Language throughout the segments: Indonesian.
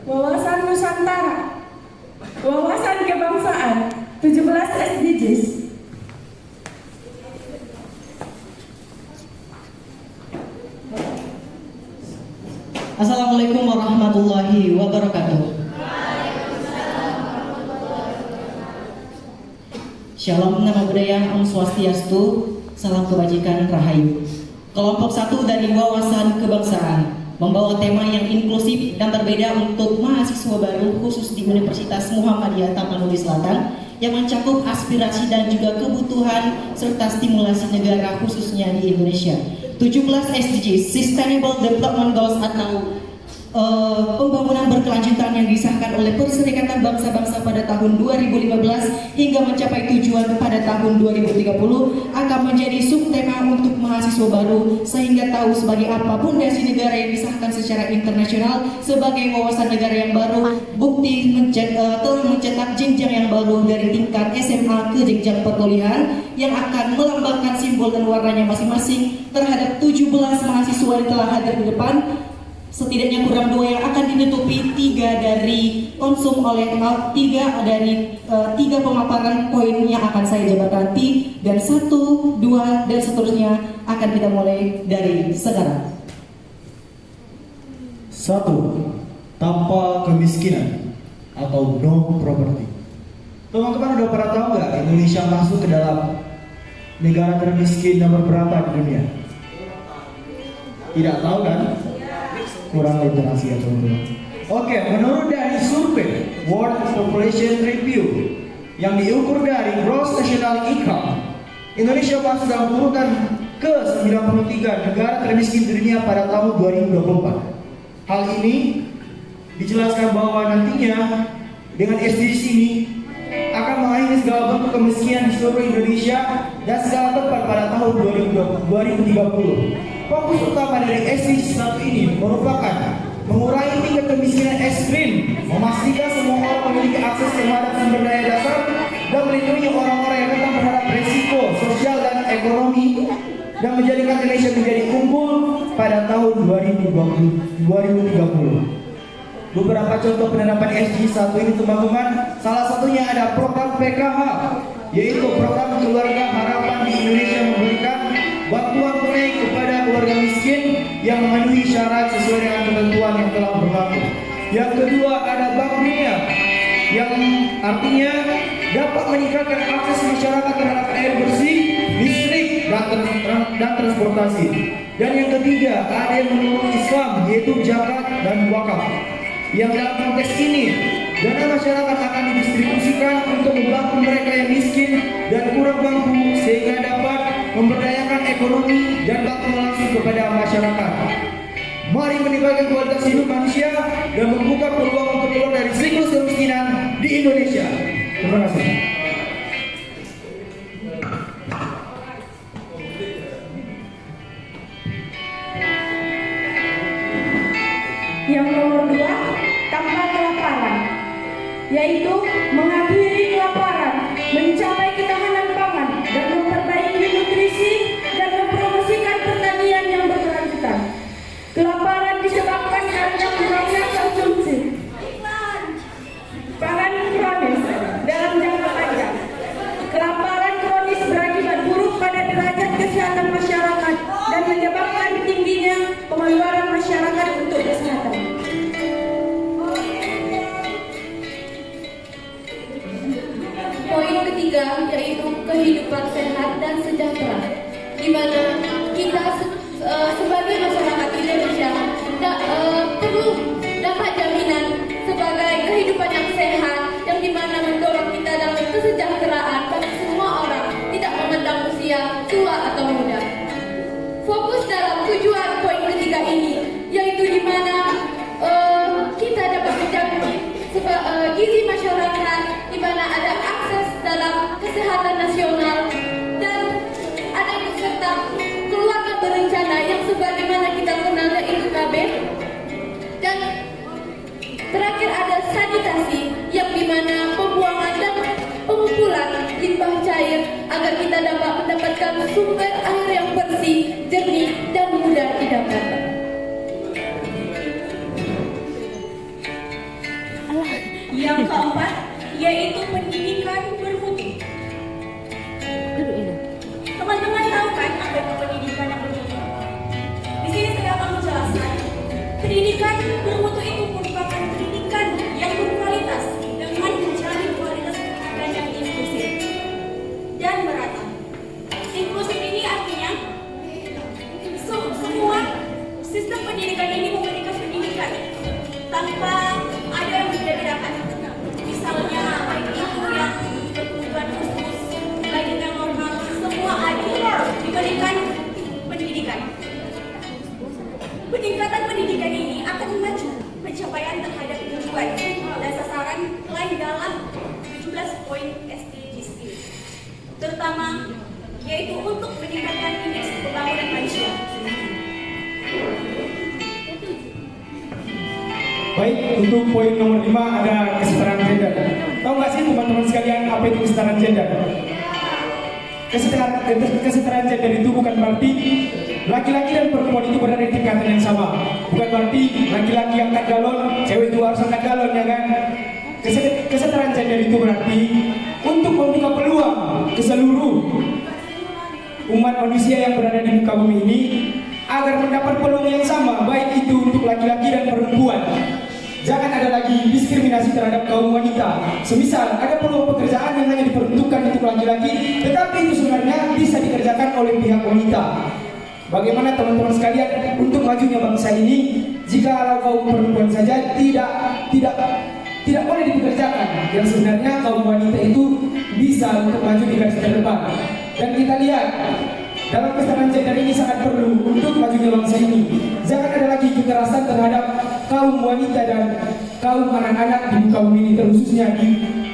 Wawasan Nusantara, wawasan kebangsaan, 17 SDGs. Assalamualaikum warahmatullahi wabarakatuh. Shalom, nama budaya, Om Swastiastu, salam kebajikan, rahayu. Kelompok 1 dari wawasan kebangsaan membawa tema yang inklusif dan berbeda untuk mahasiswa baru khusus di Universitas Muhammadiyah Tapanuli Selatan yang mencakup aspirasi dan juga kebutuhan serta stimulasi negara khususnya di Indonesia. 17 SDGs, Sustainable Development Goals atau pembangunan berkelanjutan yang disahkan oleh Perserikatan Bangsa-Bangsa pada tahun 2015 hingga mencapai tujuan pada tahun 2030 akan menjadi subtema untuk mahasiswa baru sehingga tahu sebagai apa pondasi negara yang disahkan secara internasional sebagai wawasan negara yang baru, bukti telah mencetak jenjang yang baru dari tingkat SMA ke jenjang perkuliahan yang akan melambangkan simbol dan warnanya masing-masing terhadap 17 mahasiswa yang telah hadir di depan. Setidaknya kurang 2 yang akan ditutupi 3 dari konsum oleh 3 dari 3 pemaparan poin yang akan saya jabarkan nanti, dan 1, 2 dan seterusnya akan kita mulai dari sekarang. 1. Tanpa kemiskinan atau no poverty. Teman-teman udah pernah tahu nggak Indonesia masuk ke dalam negara termiskin nomor berapa di dunia? Tidak tahu kan? Kurang literasi ya teman-teman. Oke, menurut dari survei World Population Review yang diukur dari Gross National Income, Indonesia masuk dalam urutan ke-93 negara termiskin di dunia pada tahun 2024. Hal ini dijelaskan bahwa nantinya dengan SDGs ini akan mengakhiri segala bentuk kemiskinan di seluruh Indonesia dan segala tempat pada tahun 2030. Fokus utama dari SDGs 1 ini merupakan mengurangi tingkat kemiskinan ekstrim, memastikan semua orang memiliki akses terhadap sumber daya dasar, dan melindungi orang-orang yang rentan terhadap risiko sosial dan ekonomi, dan menjadikan Indonesia menjadi unggul pada tahun 2030. Beberapa contoh penerapan SDGs 1 ini teman-teman, salah satunya ada program PKH, yaitu program Keluarga Harapan di Indonesia, memberikan bantuan tunai kepada keluarga miskin yang memenuhi syarat sesuai dengan ketentuan yang telah berlaku. Yang kedua ada Bank Dunia, yang artinya dapat meningkatkan akses masyarakat terhadap air bersih, listrik, dan transportasi. Dan yang ketiga ada yang menurut Islam, yaitu zakat dan wakaf. Yang dalam konteks ini dana masyarakat akan didistribusikan untuk membantu mereka yang miskin dan kurang mampu sehingga dapat memberdayakan ekonomi dan bakti langsung kepada masyarakat. Mari meningkatkan kualitas hidup manusia dan membuka peluang untuk keluar dari siklus kemiskinan di Indonesia. Terima kasih. Yang nomor 2, tanpa kelaparan, yaitu mengakhiri kelaparan, mencapai ketahanan pangan, dan memperbaiki nutrisi dan mempromosikan pertanian yang berkelanjutan. Kelaparan disebabkan karena kurangnya konsumsi pangan kronis dalam jangka panjang. Kelaparan kronis berakibat buruk pada derajat kesehatan masyarakat dan menyebabkan tingginya pengeluaran masyarakat untuk kesehatan. Poin ketiga yaitu kehidupan sehat dan sejahtera, di mana kita sebagai masyarakat Indonesia perlu dapat jaminan sebagai kehidupan yang sehat, yang dimana mendorong kita dalam kesejahteraan bagi semua orang, tidak memandang usia tua atau muda. Fokus dalam tujuan poin ketiga ini, yaitu di mana kita dapat menjaga gizi masyarakat, di mana ada akses dalam kesehatan nasional dan ada ikut serta keluarga berencana yang sebagaimana kita kenal yaitu KB. Dan terakhir ada sanitasi yang di mana pembuangan dan pengumpulan limbah cair agar kita dapat mendapatkan sumber air yang bersih, jernih dan mudah didapat. Yang keempat, yaitu pendidikan bermutu. Teman-teman tahu kan apa itu pendidikan yang bermutu? Di sini saya akan menjelaskan. Pendidikan bermutu itu merupakan pendidikan yang berkualitas dengan menjalin kualitas pendidikan yang inklusif dan merata. Inklusif ini artinya semua sistem pendidikan ini memberikan pendidikan tanpa ada yang berbeda-bedakan. Misalnya baik itu yang berkebutuhan khusus, baik yang normal, semua adil diberikan pendidikan. Peningkatan pendidikan ini akan memacu pencapaian terhadap tujuan dan sasaran lain dalam 17 poin SDGs ini, terutama yaitu untuk meningkatkan indeks pembangunan manusia. Baik, untuk poin nomor 5 ada kesetaraan gender. Tahu nggak sih teman-teman sekalian apa itu kesetaraan gender? Kesetaraan gender itu bukan berarti laki-laki dan perempuan itu berada di tingkatan yang sama. Bukan berarti laki-laki angkat galon, cewek itu harus angkat galon, ya kan? Kesetaraan gender itu berarti untuk membuka peluang ke seluruh umat manusia yang berada di muka bumi ini agar mendapat peluang yang sama, baik itu untuk laki-laki dan perempuan. Jangan ada lagi diskriminasi terhadap kaum wanita. Semisal ada peluang pekerjaan yang hanya diperuntukkan untuk laki-laki, tetapi itu sebenarnya bisa dikerjakan oleh pihak wanita. Bagaimana teman-teman sekalian untuk majunya bangsa ini jika kaum perempuan saja tidak boleh dipekerjakan, yang sebenarnya kaum wanita itu bisa untuk maju di garis terdepan. Dan kita lihat dalam kesetaraan gender ini sangat perlu untuk majunya bangsa ini. Jangan ada lagi kekerasan terhadap kaum wanita dan kaum anak-anak di muka bumi ini, terkhususnya di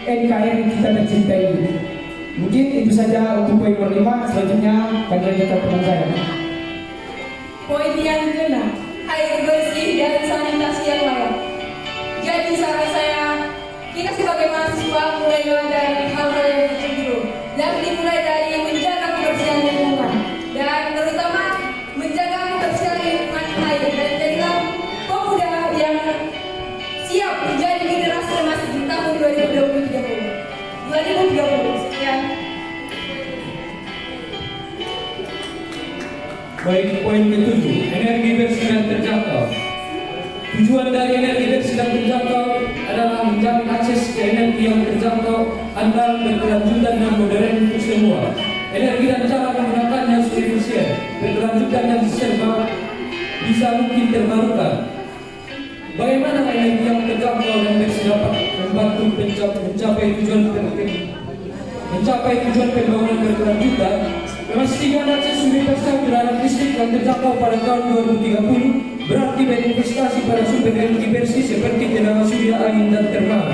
NKRI kita tercinta ini. Mungkin itu saja untuk poin nomor 5. Selanjutnya kami lanjutkan teman saya. Poin yang ke-6, air bersih dan sanitasi yang layak. Jadi saran saya, kita sebagai mahasiswa mulai dari hal-hal yang kecil dulu, dan dimulai dari menjaga kebersihan lingkungan dan terutama menjaga kebersihan lingkungan air, dan jadilah pemuda yang siap menjadi generasi emas di tahun 2030. Sekian. Baik, poin ke-7, energi bersih dan terjangkau. Tujuan dari energi bersih dan terjangkau adalah menjamin akses ke energi yang terjangkau, andal, berkelanjutan dan modern untuk semua. Energi dan cara menggunakannya harus efisien, berkelanjutan dan bisa mungkin terbarukan. Bagaimana energi yang terjangkau dan bersih dapat membantu mencapai tujuan pembangunan berkelanjutan? Memastikan akses universal terhadap listrik yang terjangkau pada tahun 2030 berarti berinvestasi pada sumber energi bersih seperti tenaga surya, angin, dan termal.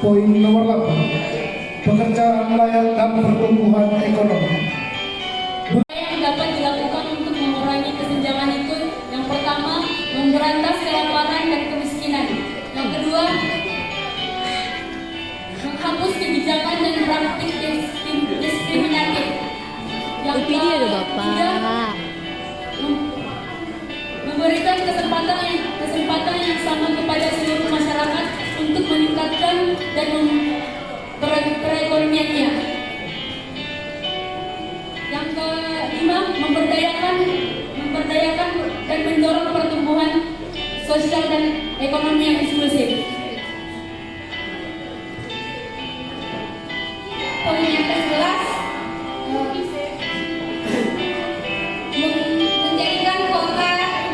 Poin nomor 8, pekerjaan layak dan pertumbuhan ekonomi. Yang dapat dilakukan untuk mengurangi kesenjangan itu, yang pertama, memberantas kelaparan dan kemiskinan. Yang kedua, menghapus kebijakan dan praktik diskriminatif. Yang ketiga, memberikan kesempatan yang sama kepada seluruh masyarakat untuk meningkatkan dan perekonomiannya. Yang kelima, memberdayakan dan mendorong pertumbuhan sosial dan ekonomi yang inklusif. Poin yang ke-11, menjadikan kota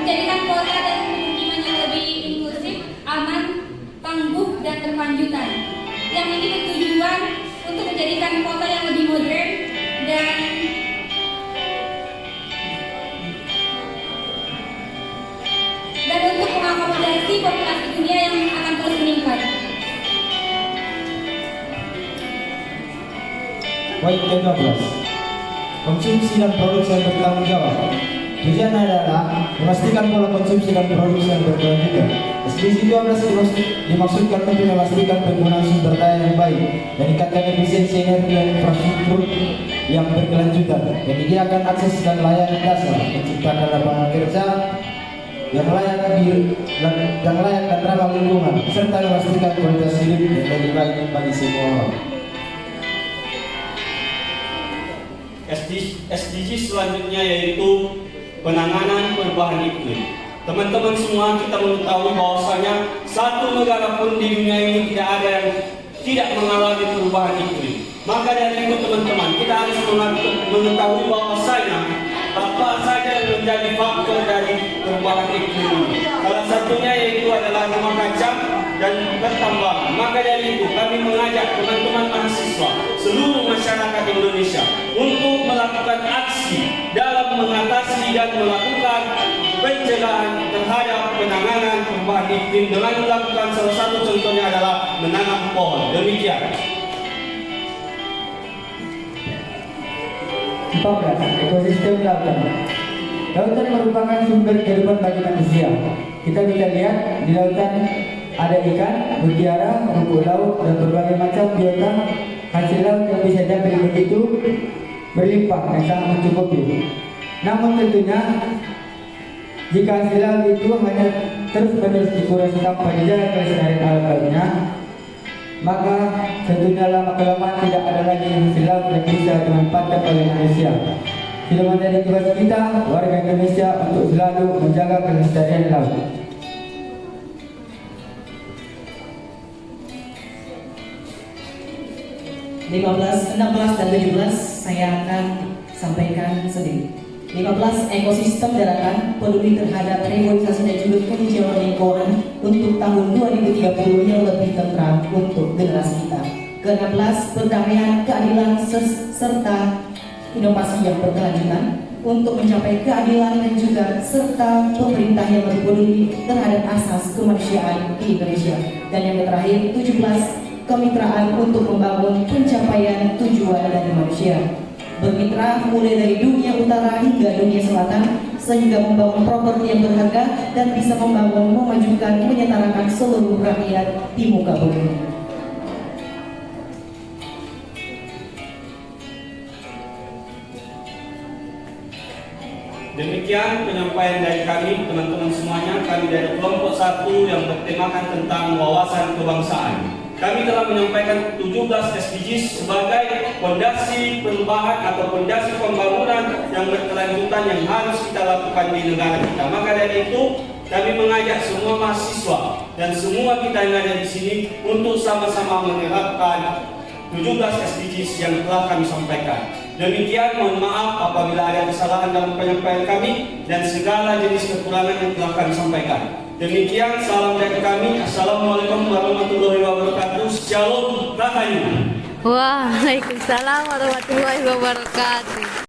dan pemukiman yang lebih inklusif, aman, tangguh, dan berkelanjutan. Yang ini bertujuan untuk menjadikan kota yang lebih modern, Poin ke-12, konsumsi dan produksi yang bertanggung jawab. Tujuan adalah memastikan pola konsumsi dan produksi yang berkelanjutan. SDG 12 dimaksudkan untuk memastikan penggunaan sumber daya yang baik, meningkatkan efisiensi energi dan infrastruktur yang berkelanjutan, menyediakan akses dan layanan dasar, menciptakan lapangan kerja yang layak dan ramah lingkungan, serta memastikan kualitas hidup yang lebih baik bagi semua orang. SDG selanjutnya yaitu penanganan perubahan iklim. Teman-teman semua, kita mengetahui bahwasanya satu negara pun di dunia ini tidak ada yang tidak mengalami perubahan iklim. Maka dari itu teman-teman, kita harus mengetahui bahwasanya apa saja yang menjadi faktor dari perubahan iklim ini. Salah satunya yaitu adalah rumah kaca dan pertambangan. Maka dari itu kami mengajak teman-teman mahasiswa seluruh masyarakat Indonesia untuk melakukan aksi dalam mengatasi dan melakukan pencegahan terhadap penanganan perubahan iklim dengan melakukan salah satu contohnya adalah menanam pohon. Demikian. 14. Ekosistem lautan. Lautan merupakan sumber kehidupan bagi manusia. Kita bisa lihat di lautan ada ikan, mutiara, rumput laut, dan berbagai macam biota hasil laut yang bisa diambil begitu berlimpah dan sangat mencukupi. Namun tentunya jika hasil laut itu hanya terus-menerus dikuras tanpa dijaga kelestarian alam lautnya, maka tentunya lama-kelamaan tidak ada lagi hasil laut yang bisa dimanfaatkan oleh manusia. Sudah menjadi tugas kita warga Indonesia untuk selalu menjaga kelestarian laut. 15, 16, dan 17 saya akan sampaikan sendiri. 15. Ekosistem daratan peduli terhadap revitalisasi dan juga penghijauan lingkungan untuk tahun 2030 yang lebih tentram untuk generasi kita. Ke-16. Perdamaian, keadilan, serta inovasi yang berkelanjutan untuk mencapai keadilan dan juga serta pemerintah yang lebih peduli terhadap asas kemanusiaan di Indonesia. Dan yang terakhir 17. Kemitraan untuk membangun pencapaian tujuan dari manusia. Bermitra mulai dari dunia utara hingga dunia selatan sehingga membangun properti yang berharga dan bisa membangun, memajukan, menyetarakan seluruh rakyat di muka bumi. Demikian penyampaian dari kami, teman-teman semuanya. Kami dari kelompok 1 yang bertemakan tentang wawasan kebangsaan. Kami telah menyampaikan 17 SDGs sebagai fondasi perubahan atau fondasi pembangunan yang berkelanjutan yang harus kita lakukan di negara kita. Maka dari itu, kami mengajak semua mahasiswa dan semua kita yang ada di sini untuk sama-sama menerapkan 17 SDGs yang telah kami sampaikan. Demikian, mohon maaf apabila ada kesalahan dalam penyampaian kami dan segala jenis kekurangan yang telah kami sampaikan. Demikian, salam dari kami. Assalamualaikum warahmatullahi wabarakatuh. Shalom, rahayu. Waalaikumsalam warahmatullahi wabarakatuh.